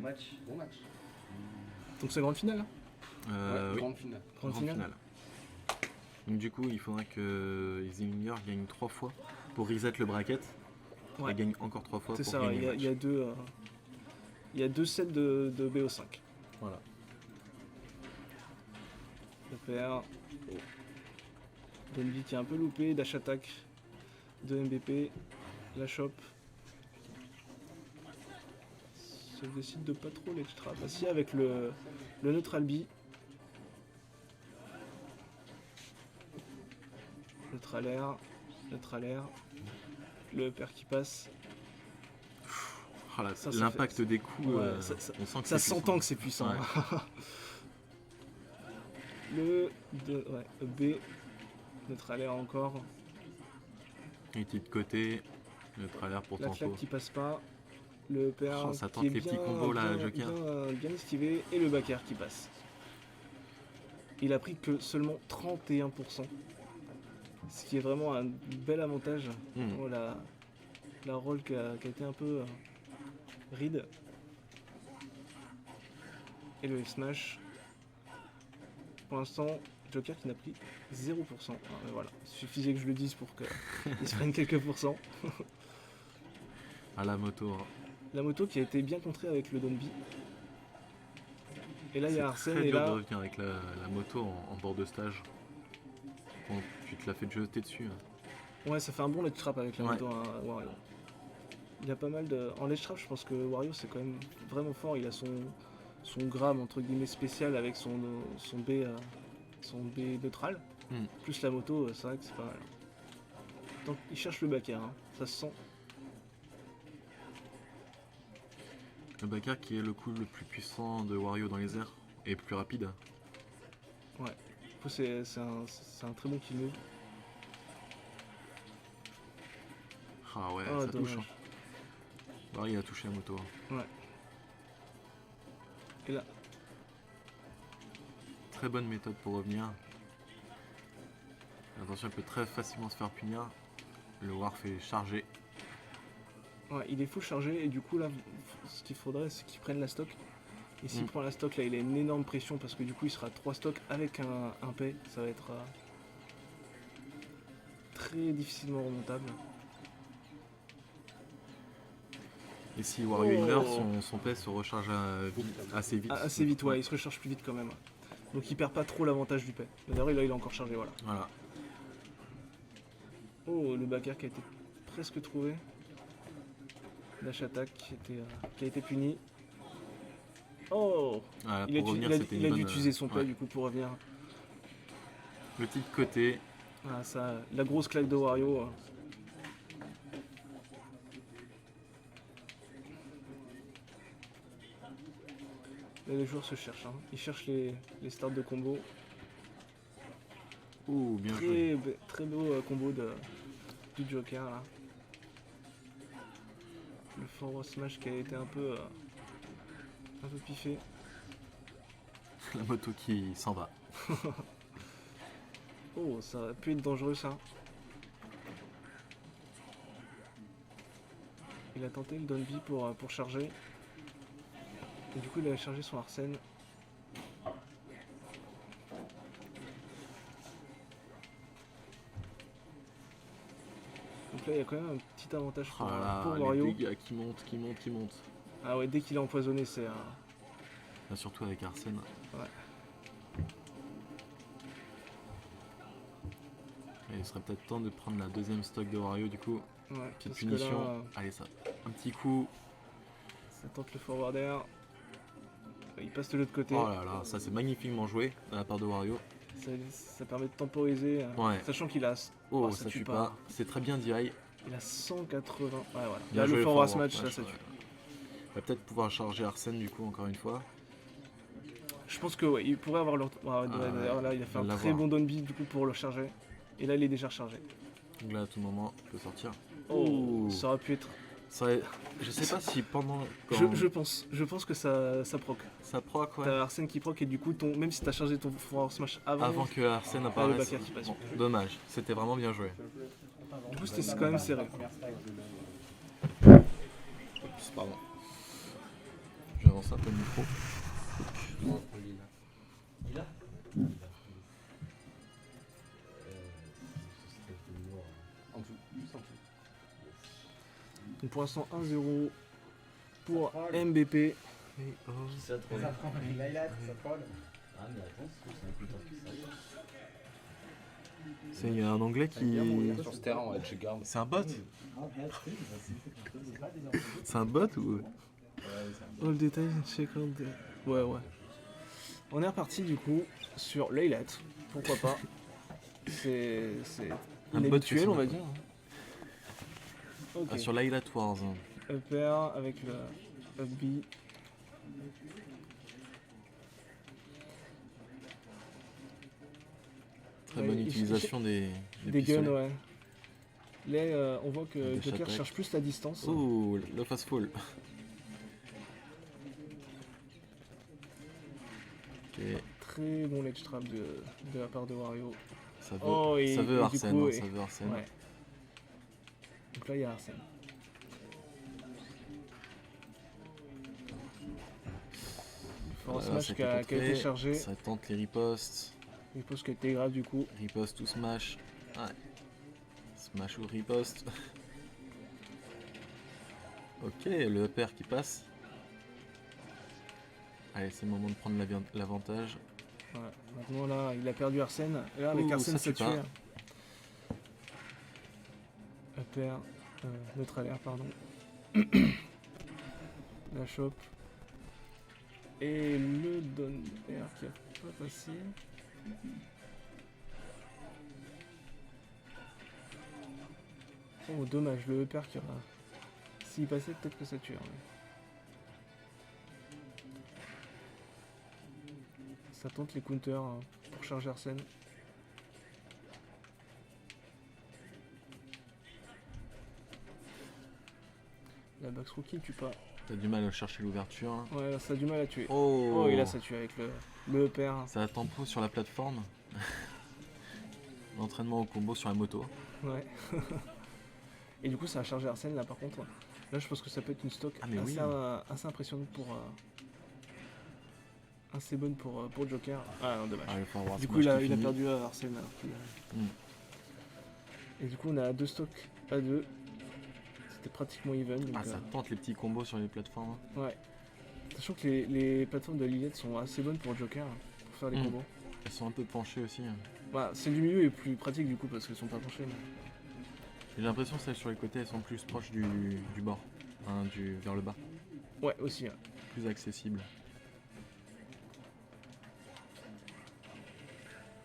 Bon match. Donc c'est grande finale là Ouais, Oui, grande finale. Grande finale. Donc du coup, il faudrait que Zillinger gagne 3 fois pour reset le bracket. Ouais. Et gagne encore 3 fois C'est pour ça, gagner il y, le a- match. il y a deux sets de BO5. Voilà. Le PR. Donby qui est un peu loupé, dash attack de MBP, la chope. Se décide de pas trop l'extra. Bah si, avec le neutral B. Neutral air. Le PR qui passe. Voilà, Ça l'impact fait- des coups, Ouais, on sent que ça c'est s'entend que c'est puissant. Ouais. B. Neutral air encore. Il était de côté, le trailer pour La Tempo. claque qui passe pas. Le PR Oh, ça qui tente est les petits combos là, bien, Joker. bien esquivé. Et le back air qui passe. Il a pris que seulement 31%. Ce qui est vraiment un bel avantage. Oh, la roll qui a été un peu ride. Et le F-Smash. Pour l'instant, Joker qui n'a pris 0%. Mais voilà, il suffisait que je le dise pour qu'il se prenne quelques pourcents. À la moto. Hein. La moto qui a été bien contrée avec le Donby. Et là, il y a Arsène. très Et dur de là, revenir avec la moto en bord de stage. Bon, tu te l'as fait jeter dessus. Hein. ouais, ça fait un bon ledge trap avec la Ouais. moto, hein, Wario. Il y a pas mal de. En ledge trap, je pense que Wario c'est quand même vraiment fort. Il a son gramme entre guillemets spécial avec son B neutral. Plus la moto, c'est vrai que c'est pas mal. Donc il cherche le backer, hein, ça se sent. Le backer qui est le coup le plus puissant de Wario dans les airs et le plus rapide. Du coup, c'est un très bon kill move. Ah ouais, Ah, ça dommage. touche. Hein. Alors, il a touché la moto. Hein. Ouais. Et là, Très bonne méthode pour revenir. Attention, il peut très facilement se faire punir. Le War fait charger. ouais, il est full chargé et du coup là, ce qu'il faudrait c'est qu'il prenne la stock. Et s'il Mm. prend la stock là, il a une énorme pression parce que du coup il sera 3 stocks avec un pay. Ça va être très difficilement remontable. Et si Wario Oh. il meurt, son PS se recharge assez vite. Assez vite, ouais, il se recharge plus vite quand même. Donc il perd pas trop l'avantage du pay. D'ailleurs là il a encore chargé, voilà. Voilà. Oh, le backer qui a été presque trouvé. Dash attack qui a été puni. Oh, Voilà, il a, pour revenir, il a- c'était il a une dû bonne, utiliser son pay ouais. du coup pour revenir. Le petit côté. Ah, ça, la grosse claque de Wario. Là, les joueurs se cherchent. Hein. Ils cherchent les starts de combo. Ouh, bien joué. Très beau combo du Joker là. Le forward smash qui a été un peu piffé. La moto qui s'en va. Oh, ça aurait pu être dangereux ça. Il a tenté le Donby pour charger. Et du coup il a chargé son Arsène. Donc là il y a quand même un petit avantage Oh là là, pour les Wario. dégâts qui montent. Ah ouais, dès qu'il est empoisonné c'est Là, surtout avec Arsène. Ouais. Et il serait peut-être temps de prendre la deuxième stock de Wario du coup. Ouais, Petite parce que punition. là, Allez, ça. Un petit coup. ça tente le forward air. Il passe de l'autre côté. Oh là là, ça c'est magnifiquement joué de la part de Wario. Ça permet de temporiser. Ouais. Sachant qu'il a. Oh, ça tue pas. C'est très bien DI. Il a 180. Ouais, voilà. Bien Là, joué, le forward forward smash, smash, ça tue. Il va peut-être pouvoir charger Arsène du coup encore une fois. Je pense que ouais, il pourrait avoir le. D'ailleurs, là, il a fait un très bon down beat du coup pour le charger. Et là, il est déjà rechargé. Donc là, à tout moment, il peut sortir. Oh, Ouh. ça aurait pu être. Je sais pas si pendant. Je pense que ça proc. Ça proc, ouais. T'as Arsène qui proc et du coup, même si t'as chargé ton forward smash avant que Arsène le apparaisse. backer qui passe. Bon, dommage, c'était vraiment bien joué. Du coup, c'était quand même serré. Pardon. Je vais avancer un peu le micro. Lila. En dessous, juste en dessous. Donc pour l'instant 1-0 pour MBP. Ça troll. Ça troll. Ah mais attends, c'est un écouteur qui s'allume. Il y a un anglais qui. Sur ce terrain, ouais, je garde. C'est un bot? C'est un bot ou. All details, check out the... Ouais. On est reparti du coup sur Laylat. Pourquoi pas. C'est Un bot inhabituel fait son on va bot. dire. Ok. Ah, sur l'Highlight Wars. Upper avec le up B. Très Ouais, bonne il- utilisation des Des pistolets. guns, ouais. Là, on voit que Des Joker attaques. cherche plus la distance. Oh, le fast fall. Ok, Très bon ledge trap de la part de Wario. ça veut, Oh, et- ça et veut du Arsène, coup, hein, et- ça veut Arsène. Ouais. Donc là, il y a Arsène. Force Voilà, Smash ça qui a peut été entrer, chargé. Ça tente les ripostes. Il pose qui a été grave du coup. Riposte ou smash. Ouais. Smash ou riposte. Ok, le upper qui passe. Allez, c'est le moment de prendre l'avantage. Ouais. Maintenant là, il a perdu Arsène. Et là, avec Ouh, Arsène, ça ça tue tue. pas. Hein. Upper, neutre air, pardon. La chope. Et le down air qui a pas passé. Oh dommage, le upper qui aura... S'il passait, peut-être que ça tue. Hein. Ça tente les counters hein, pour charger Arsène. La backstroke qui tue pas. T'as du mal à chercher l'ouverture. Hein. Ouais, là, ça a du mal à tuer. Oh, Oh, et là ça tue avec le upper. Ça a tempo sur la plateforme. L'entraînement au combo sur la moto. Ouais. Et du coup, ça a chargé Arsène là par contre. Là, je pense que ça peut être une stock Ah, mais assez, oui. assez impressionnante pour. Assez bonne pour Joker. Ah non, dommage. Ah, le forward Du smash coup, il a qui finit. perdu à Arsène. Alors Mm. Et du coup, on a deux stocks à deux. C'était pratiquement even. Donc, Ah, ça tente les petits combos sur les plateformes. ouais. Sachant que les plateformes de Lilith sont assez bonnes pour Joker, hein, pour faire les Mm. combos. Elles sont un peu penchées aussi. Hein. Bah, celle du milieu est plus pratique du coup parce qu'elles sont pas penchées. Mais... J'ai l'impression que celles sur les côtés, elles sont plus proches du bord. Hein, vers le bas. Ouais, aussi. Hein. Plus accessibles.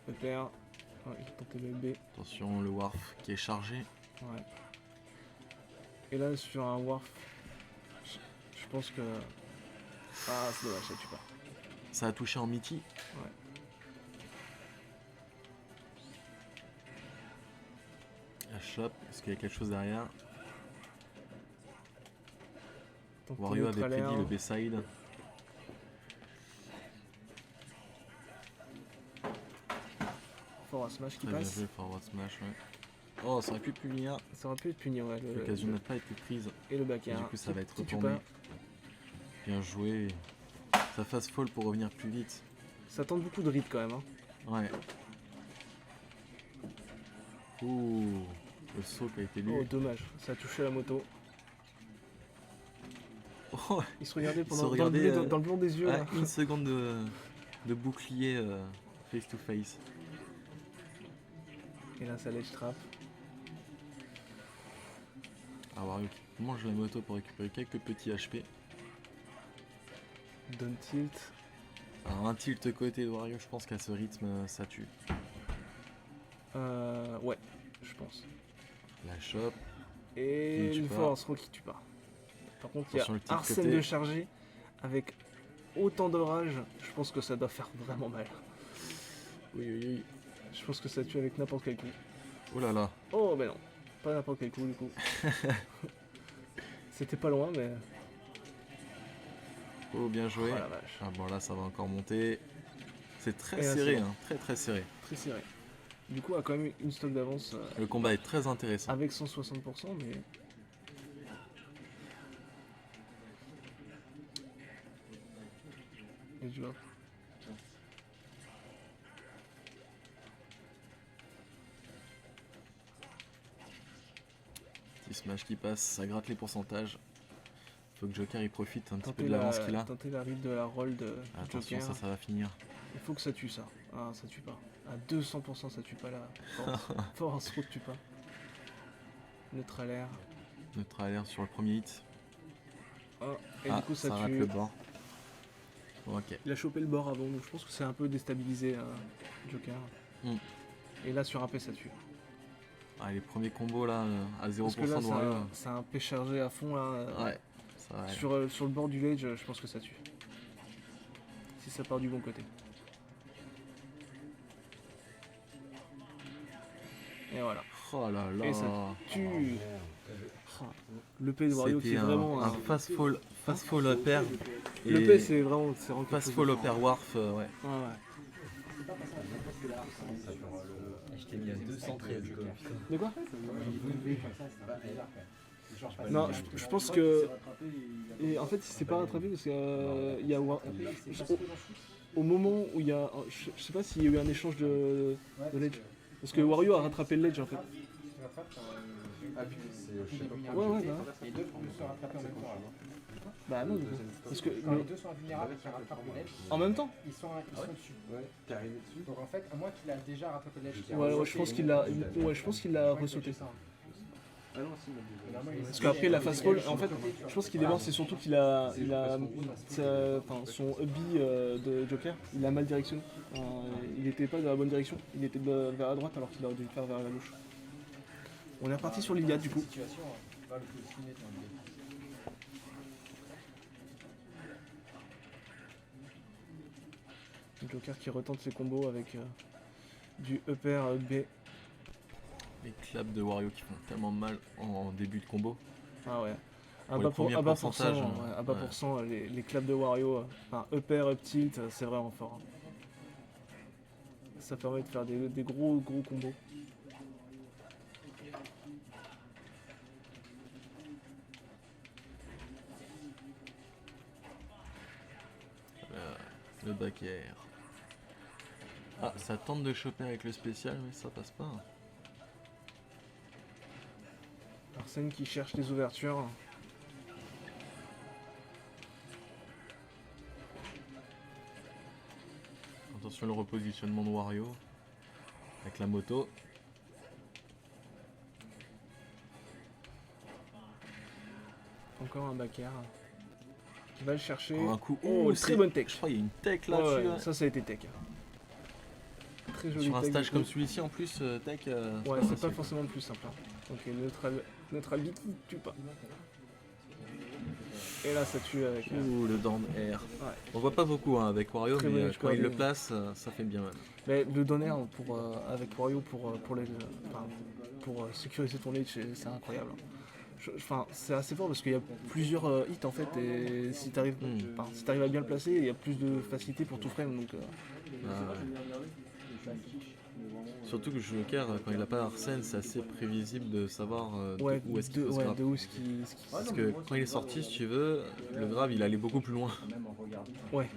Upper. Ouais, il a tenté le B. Attention, le Warf qui est chargé. Ouais. Et là, sur un Warf, je pense que. Ah, c'est dommage, ça tue pas. Ça a touché en Mitty. Ouais. La chope, est-ce qu'il y a quelque chose derrière? Tenter Wario neutre avait à l'air. prédit le B-side. Fort à smash qui Très bien passe. joué, forward smash, ouais. Oh, ça aurait pu punir. Ça aurait pu être puni, ouais. L'occasion n'a pas été prise. Et le back Et air. du coup, ça va être Si tu retourné. peux. Bien joué. Ça fast fall pour revenir plus vite. Ça tente beaucoup de rythme quand même. Hein. Ouais. Ouh, le saut qui a été lu. Oh, dommage. Ça a touché la moto. Oh, Il se regardait se pendant dans, regardait, le bleu, dans le blanc des yeux. à Là. une seconde de bouclier face to face. Et là, ça ledge trap. Ah, Wario qui mange la moto pour récupérer quelques petits HP. Down tilt. Alors, un tilt côté de Wario, je pense qu'à ce rythme, ça tue. Ouais, je pense. La chope. Et Qui tue le pas. force roll qui tue pas. Par contre, il y Attention, le a tilt Arsène côté. de charger avec autant d'orage. Je pense que ça doit faire vraiment mal. Oui, oui, oui. Je pense que ça tue avec n'importe quel coup. Oh là là. Oh, ben non. Pas n'importe quel coup, du coup. C'était pas loin, mais... Oh, bien joué. Oh la vache. Ah bon, là, ça va encore monter. C'est très Et là, serré, c'est bon. hein. Très très serré. Très serré. Du coup, a quand même une stock d'avance Le combat est très intéressant. avec 160%, mais... Let's go. Petit smash qui passe, ça gratte les pourcentages. Faut que Joker il profite un petit peu de l'avance qu'il a. Tenter la read de la roll de Attention, Joker. ça va finir. Il faut que ça tue ça. Ah, ça tue pas. À 200% ça tue pas là. Force route tue pas. Neutral air. Neutral air sur le premier hit. Oh, et du coup ça rate tue. le bord. Ok. Il a chopé le bord avant, donc je pense que c'est un peu déstabilisé Joker. Et là sur un P ça tue. Ah, les premiers combos là, à 0% Parce que là de Wario. c'est un P chargé à fond là. Ouais, ça va. Sur le bord du ledge, je pense que ça tue. Si ça part du bon côté. Et voilà. Oh là là. Et ça tue. Oh, le P de Wario qui est vraiment un fast fall upper. Le P c'est vraiment fast fall upper warf, ouais. Ouais. Je t'ai mis à 213 quoi. De quoi? Non, je pense que. Et en fait, il s'est pas rattrapé parce que il y a au moment où il y a, je sais pas s'il y a eu un échange de ledge, parce que Wario a rattrapé le ledge en fait. Ouais, bah. Les deux vont se rattraper en même temps. Bah non, parce que Quand les deux sont invulnérables et qu'ils rattrapent le ledge, en même temps. ils sont dessus. Ouais, t'es arrivé dessus. Donc en fait, à moins qu'il a déjà rattrapé le ledge. Ouais, je pense qu'il l'a ressauté. Parce qu'après la fast fall, en fait, je pense qu'il est mort, c'est surtout qu'il a son hubby de Joker, il a mal directionné. Il était pas dans la bonne direction, il était vers la droite alors qu'il aurait dû le faire vers la gauche. On est reparti sur l'Iliade du coup. Joker qui retente ses combos avec du upper B. Les claps de Wario qui font tellement mal en début de combo. Ah ouais. Pour les premiers pourcentages, à bas pourcent, les claps de Wario, enfin upper, up tilt, c'est vraiment fort. Ça permet de faire des gros combos. Le back air. Ah, ça tente de choper avec le spécial, mais ça passe pas. Arsène qui cherche les ouvertures. Attention le repositionnement de Wario avec la moto. Encore un back air. Qui va le chercher. Oh, un coup. Oh, très bonne tech. Je crois qu'il y a une tech là. Ouais, ça a été tech. Très joli. Sur un tech stage comme celui-ci en plus, tech. Ouais, c'est pas forcément le plus simple. Ok, neutral beat, tue pas. Et là, ça tue avec. Ouh, le down air. Ouais. On voit pas beaucoup avec Wario, Très mais bien, quand il le place, ça fait bien mal. Mais le down air avec Wario pour sécuriser ton ledge, c'est incroyable. Enfin, c'est assez fort parce qu'il y a plusieurs hits en fait, et si t'arrives à bien le placer, il y a plus de facilité pour tout frame. Donc, Surtout que Joker, quand il a pas Arsène, c'est assez prévisible de savoir où est-ce qu'il faut se de grave. où est-ce qu'il. Parce que quand il est sorti, si tu veux, le grave il allait beaucoup plus loin. Ouais.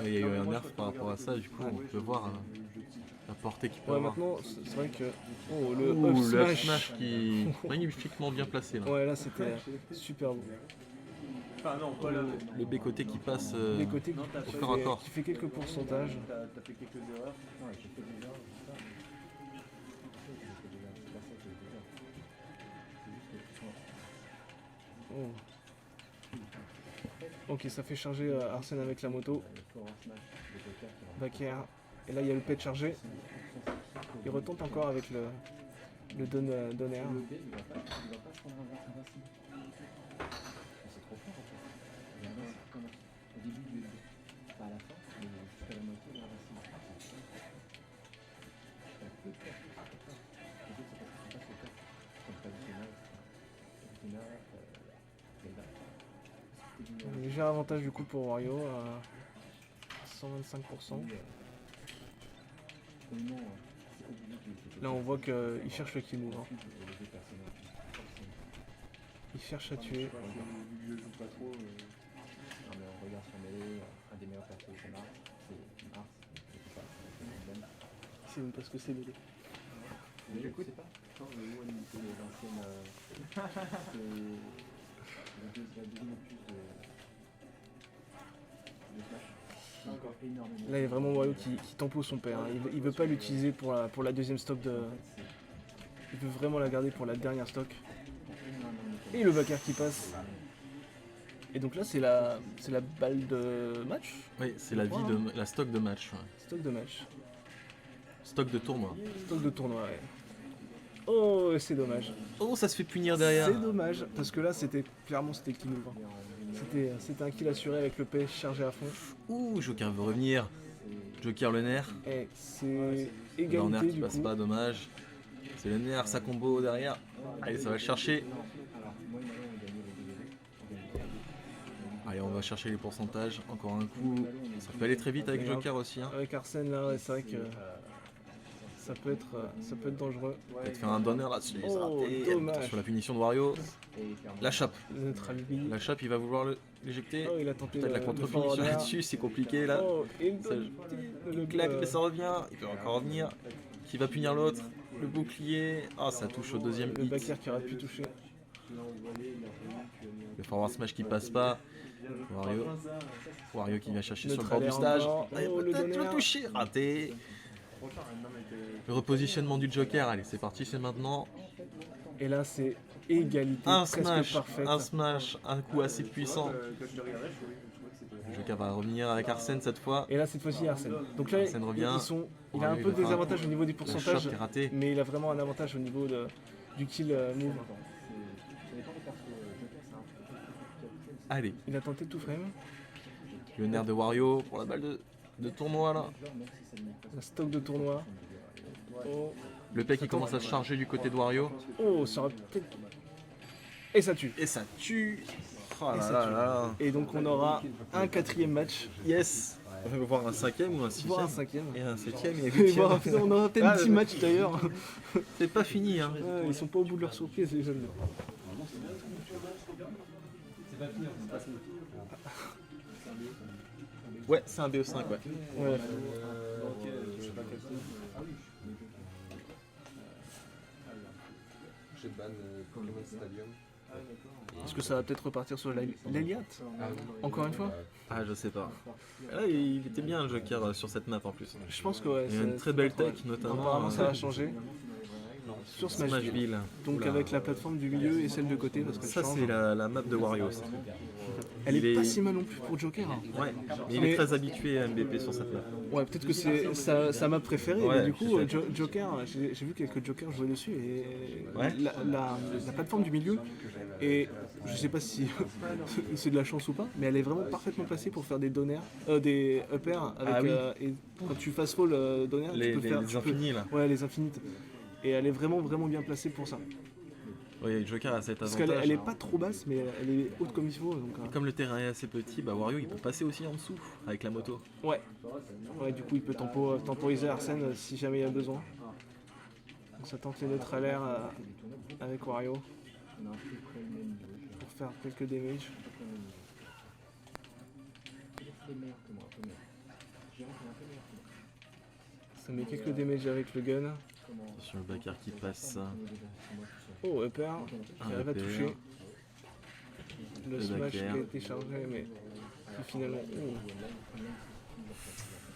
Et il y a eu un nerf par rapport à ça, du coup on peut voir la portée qu'il peut Ouais, avoir. maintenant, c'est vrai que. Oh, le Ouh, up le up smash. smash qui est magnifiquement bien placé là. Ouais, là c'était super beau. Le B côté qui passe Les côtés au corps à corps. qui fait quelques pourcentages. Oh. Ok, ça fait charger Arsène avec la moto. Back air. Et là, il y a le pet chargé. Il retente encore avec le down air. Un léger avantage du coup pour Wario, 125%. Là on voit qu'il cherche le kill move. Il cherche à tuer. Non mais on regarde son mêlée, un des meilleurs persos qu'on a. sais même pas ce que c'est BD. Mais écoute, c'est pas quand le mot limité les anciennes. La deuxième opus de Flash. Encore énormément. Là, il y a vraiment Wario qui tempo son père. Hein. Il veut pas l'utiliser pour la deuxième stock de. Il veut vraiment la garder pour la dernière stock. Et le backer qui passe. Et donc là, c'est la balle de match. Oui, c'est la vie de la stock de match. Ouais. Stock de match. Stock de tournoi. Stock de tournoi, ouais. Oh, c'est dommage. Oh, ça se fait punir derrière. C'est dommage, parce que là, clairement, c'était clean over. C'était un kill assuré avec le PS chargé à fond. Ouh, Joker veut revenir. Joker le nerf. Et c'est Le nerf égalité qui du passe coup. pas, dommage. C'est le nerf, sa combo derrière. Allez, ça va le chercher. Allez, on va chercher les pourcentages. Encore un coup. Ça peut aller très vite avec Joker aussi. Hein. Avec Arsène là, ouais, c'est vrai que ça peut être dangereux. Peut-être faire un donner là-dessus. Oh, c'est raté. dommage. Sur la punition de Wario. La chape. Neutral B. La chape, il va vouloir l'éjecter. Oh, il a tenté Peut-être la le contre-finition forward air. là-dessus, c'est compliqué là. Oh, et Ça- le Clac, mais ça revient. Il peut encore revenir. Qui va punir l'autre? Le bouclier. Ah, ça touche au deuxième le hit. backer qui aurait pu toucher. Le forward smash qui passe pas. Wario qui vient chercher sur le Neutral bord du air stage. encore. Ah, il Oh, va le peut-être le donner. toucher. Raté. Le repositionnement du Joker. Allez, c'est parti, c'est maintenant. Et là, c'est égalité Un presque smash. parfaite. Un smash. Un coup assez puissant. Le Joker va revenir avec Arsène cette fois. Et là, cette fois-ci, Arsène. Donc là, Arsène revient. il a un Ouais, peu il de va faire désavantage au niveau des La pourcentages, shot est ratée. mais il a vraiment un avantage au niveau du kill move. Allez, Il a tenté tout frame. le nerf de Wario pour la balle de tournoi là. Un stock de tournoi. Oh, Le pec qui commence à se charger du côté de Wario. oh, ça aurait peut-être. Et ça tue. Et ça tue. Oh Et là ça là tue. là. Et donc on aura un quatrième match, Yes. On va voir un cinquième ou un sixième. voire un cinquième. Et un septième et un Et huitième. voire, putain, on aura peut-être Ah, 10 le- matchs d'ailleurs. C'est pas fini hein. Ouais, ils sont pas au bout de leur surprise les jeunes. Ouais, c'est un BO5 ouais. Ouais. J'ai ban Pokémon Stadium. Est-ce que ça va peut-être repartir sur l'Eliat Encore une fois Ah je sais pas. Là il était bien le Joker sur cette map en plus. Je pense que ouais. Il y a une très belle tech notamment. Apparemment ça va changer. Sur Smashville. Smashville. Donc Oula. avec la plateforme du milieu et celle de côté parce que Ça c'est la map de Wario. ça. Elle il est est- pas si mal non plus pour Joker. Hein. Ouais, mais il Mais- est très habitué à MVP sur cette map. Ouais, peut-être que c'est sa map préférée, Ouais, mais du coup, peut-être. Joker, j'ai vu quelques Jokers jouer dessus et Ouais. la plateforme du milieu, et je sais pas si c'est de la chance ou pas, mais elle est vraiment parfaitement placée pour faire des donners, des uppers avec. Ah oui. Et quand tu fast fall donner, Les, tu peux faire. les tu peux- infinis là. Ouais, les infinites. Et elle est vraiment bien placée pour ça. Oui, Joker a cet Parce avantage. qu'elle est pas trop basse, mais elle est haute comme il faut. Donc, Et comme le terrain est assez petit, bah Wario il peut passer aussi en dessous avec la moto. ouais, du coup, il peut temporiser Arsène si jamais il y a besoin. Donc ça tente les neutres à l'air avec Wario pour faire quelques damage. Ça met quelques damage avec le gun. Sur le backer qui passe. Oh, upper, qui arrive à upper. toucher. Le Le smash qui backer. a été chargé, mais qui finalement. Oh.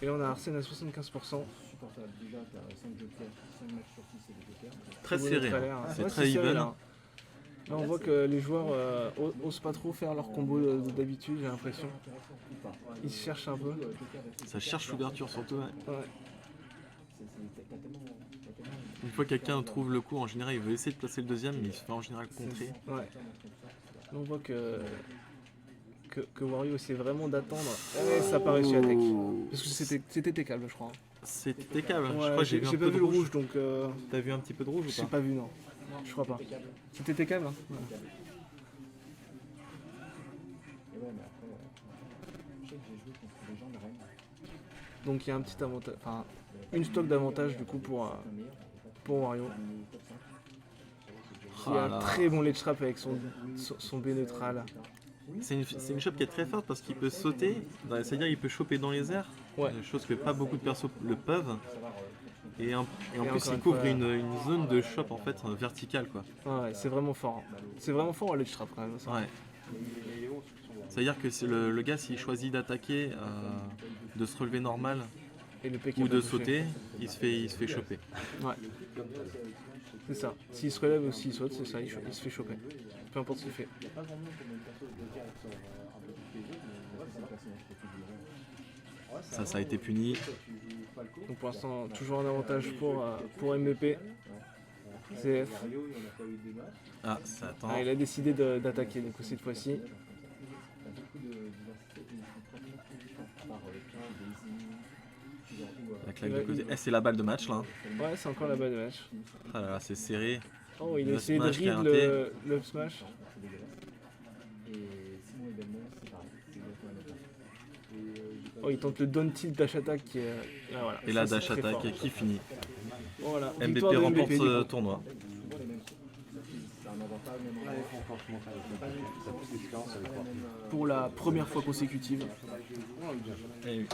Et là, on a Arsène à 75%. Très Bon serré. neutre à hein. l'air. C'est Ouais, très serré, even. là. Là, on voit que les joueurs osent pas trop faire leur combo d'habitude, j'ai l'impression. Ils se cherchent un peu. Ça cherche l'ouverture surtout. Ouais. Ouais. Une fois que quelqu'un trouve le coup, en général il veut essayer de placer le deuxième, mais il se fait en général contrer. Ouais. Là, on voit que Wario essaie vraiment d'attendre. Et ça n'a pas réussi à tech. Parce que c'était techable, je crois. C'était tes câbles. je Ouais, crois que j'ai vu un pas peu vu de le rouge, donc T'as vu un petit peu de rouge j'ai ou pas pas vu, non. Je crois pas. C'était techable, hein. Ouais. Donc il y a un petit avantage, enfin une stock d'avantage du coup pour Wario. Qui a Ah un là. très bon ledge trap avec son B neutral. C'est une shot qui est très forte parce qu'il peut sauter, c'est-à-dire il peut choper dans les airs, Ouais. chose que pas beaucoup de persos le peuvent. Et en plus, encore il une couvre fois- une zone de shop en fait verticale quoi. Ouais, c'est vraiment fort. C'est vraiment fort en ledge trap quand même. Ça. Ouais. C'est-à-dire que le gars, s'il choisit d'attaquer, de se relever normal Et le pick ou est de pas touché. sauter, il se fait choper. Ouais. C'est ça. S'il se relève ou s'il saute, c'est ça, il se fait choper. Peu importe ce qu'il fait. Ça a été puni. Donc pour l'instant, toujours un avantage pour MVP. CF. Ah, ça attend. Ah, il a décidé d'attaquer du coup cette fois-ci. La claque de côté. Eh, c'est la balle de match là. Ouais, c'est encore la balle de match. Ah là là, c'est serré. Oh, il a Le essayé de smash qui a read raté. le up smash. Oh, il tente le down tilt dash attack qui est. Ah, voilà. Et la Ça, dash c'est très attack fort. qui finit. Voilà. MVP Victoire de remporte MVP, ce du coup. tournoi. Pour la première fois consécutive. Eh oui.